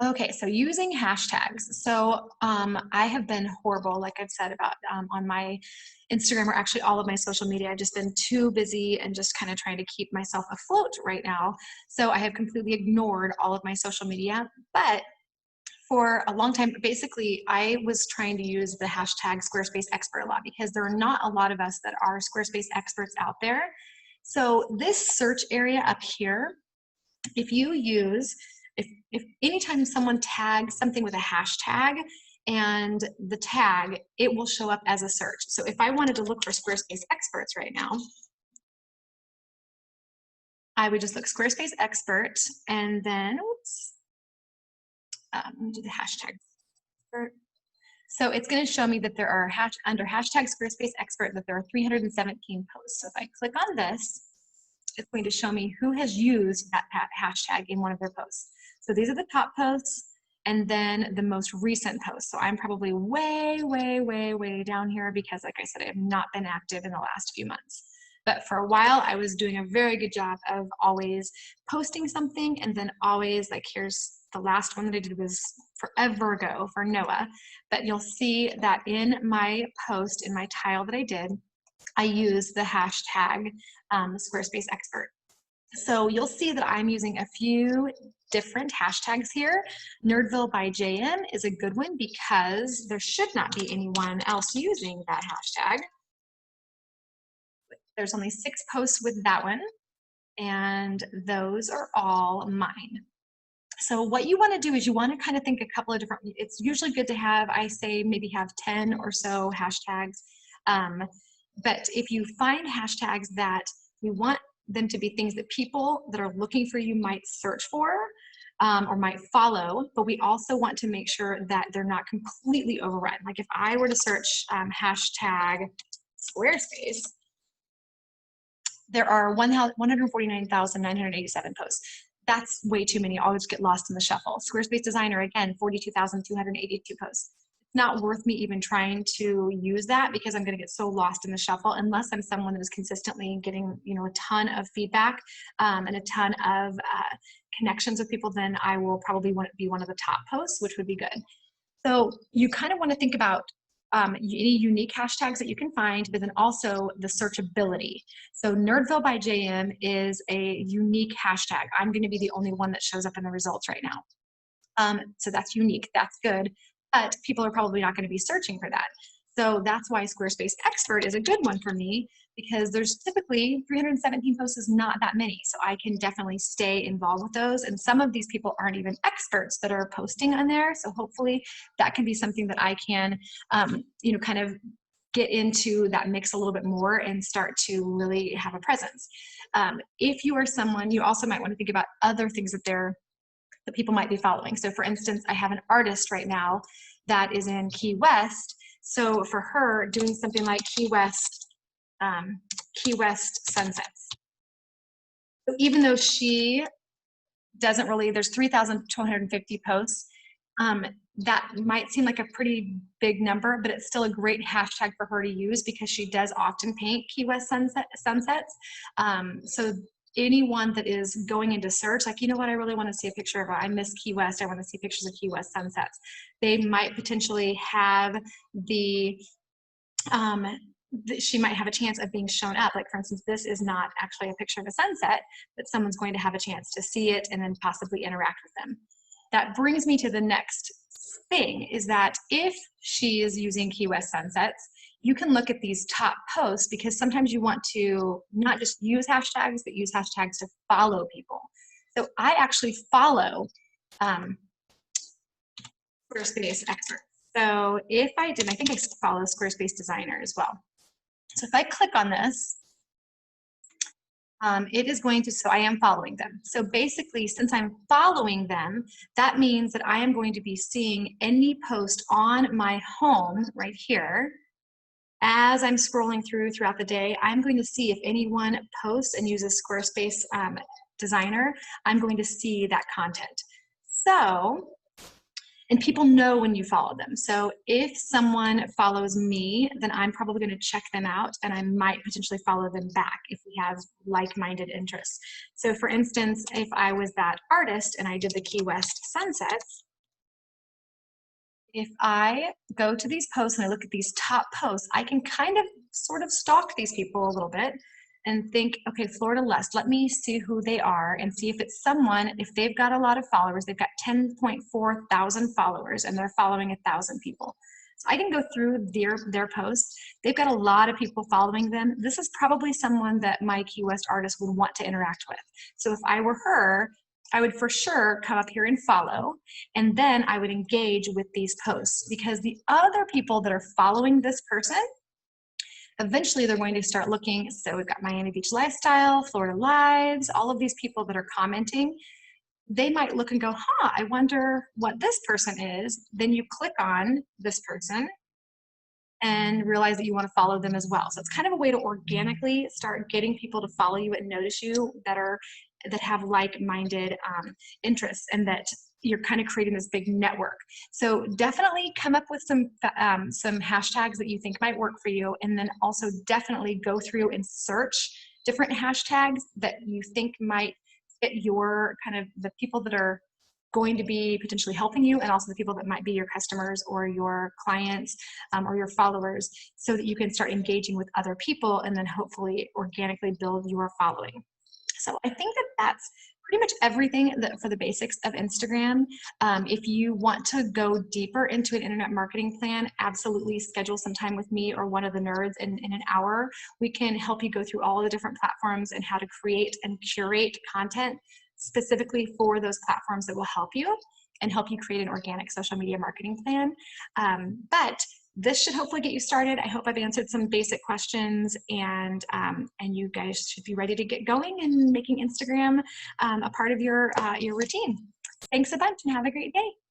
Okay, so using hashtags. So I have been horrible, like I've said about on my Instagram or actually all of my social media. I've just been too busy and just kind of trying to keep myself afloat right now. So I have completely ignored all of my social media. But for a long time, basically, I was trying to use the hashtag Squarespace expert a lot because there are not a lot of us that are Squarespace experts out there. So this search area up here, if you use, if anytime someone tags something with a hashtag and the tag, it will show up as a search. So if I wanted to look for Squarespace experts right now, I would just look Squarespace expert and then, oops, let me do the hashtag expert. So it's going to show me that there are under hashtag Squarespace expert that there are 317 posts. So if I click on this, it's going to show me who has used that hashtag in one of their posts. So these are the top posts and then the most recent posts. So I'm probably way, way, way, way down here because like I said, I have not been active in the last few months. But for a while, I was doing a very good job of always posting something and then always like, here's the last one that I did was forever ago for Noah. But you'll see that in my post, in my tile that I did, I use the hashtag Squarespace expert. So you'll see that I'm using a few different hashtags here. Nerdville by JM is a good one because there should not be anyone else using that hashtag. There's only 6 posts with that one, and those are all mine. So what you want to do is you want to kind of think a couple of different, it's usually good to have, I say maybe have 10 or so hashtags. But if you find hashtags that you want them to be things that people that are looking for you might search for or might follow, but we also want to make sure that they're not completely overrun. Like if I were to search hashtag Squarespace, there are 149,987 posts. That's way too many. I'll just get lost in the shuffle. Squarespace Designer, again, 42,282 posts. It's not worth me even trying to use that because I'm going to get so lost in the shuffle unless I'm someone that is consistently getting, you know, a ton of feedback and a ton of connections with people. Then I will probably want to be one of the top posts, which would be good. So you kind of want to think about any unique hashtags that you can find, but then also the searchability. So Nerdville by JM is a unique hashtag. I'm going to be the only one that shows up in the results right now. So that's unique, that's good, but people are probably not going to be searching for that. So that's why Squarespace Expert is a good one for me because there's typically 317 posts is not that many. So I can definitely stay involved with those. And some of these people aren't even experts that are posting on there. So hopefully that can be something that I can, you know, kind of get into that mix a little bit more and start to really have a presence. If you are someone, you also might want to think about other things that people might be following. So for instance, I have an artist right now that is in Key West. So for her, doing something like Key West sunsets. So even though she doesn't really, there's 3,250 posts, that might seem like a pretty big number, but it's still a great hashtag for her to use because she does often paint Key West sunsets. So anyone that is going into search, like, you know what, I really want to see a picture of, I miss Key West, I want to see pictures of Key West sunsets. They might potentially have she might have a chance of being shown up. Like for instance, this is not actually a picture of a sunset, but someone's going to have a chance to see it and then possibly interact with them. That brings me to the next thing is that if she is using Key West sunsets, you can look at these top posts because sometimes you want to not just use hashtags, but use hashtags to follow people. So I actually follow Squarespace experts. So if I did, I think I follow Squarespace Designer as well. So if I click on this, it is going to, so I am following them. So basically, since I'm following them, that means that I am going to be seeing any post on my home right here. As I'm scrolling throughout the day, I'm going to see if anyone posts and uses Squarespace Designer, I'm going to see that content. So, and people know when you follow them. So if someone follows me, then I'm probably going to check them out and I might potentially follow them back if we have like-minded interests. So for instance, if I was that artist and I did the Key West sunsets, if I go to these posts and I look at these top posts, I can kind of sort of stalk these people a little bit and think, okay, Florida Lust, let me see who they are and see if it's someone, if they've got a lot of followers, they've got 10.4 thousand followers and they're following 1,000 people. So I can go through their posts. They've got a lot of people following them. This is probably someone that my Key West artist would want to interact with. So if I were her, I would for sure come up here and follow, and then I would engage with these posts, because the other people that are following this person, eventually they're going to start looking. So we've got Miami Beach Lifestyle, Florida Lives, all of these people that are commenting. They might look and go, huh, I wonder what this person is. Then you click on this person and realize that you want to follow them as well. So it's kind of a way to organically start getting people to follow you and notice you that have like-minded interests, and that you're kind of creating this big network. So definitely come up with some hashtags that you think might work for you, and then also definitely go through and search different hashtags that you think might fit your kind of the people that are going to be potentially helping you, and also the people that might be your customers or your clients or your followers, so that you can start engaging with other people and then hopefully organically build your following. So I think that that's pretty much everything for the basics of Instagram. If you want to go deeper into an internet marketing plan, absolutely schedule some time with me or one of the nerds in an hour. We can help you go through all the different platforms and how to create and curate content specifically for those platforms that will help you and help you create an organic social media marketing plan. But this should hopefully get you started. I hope I've answered some basic questions, and you guys should be ready to get going and making Instagram a part of your routine. Thanks a bunch and have a great day.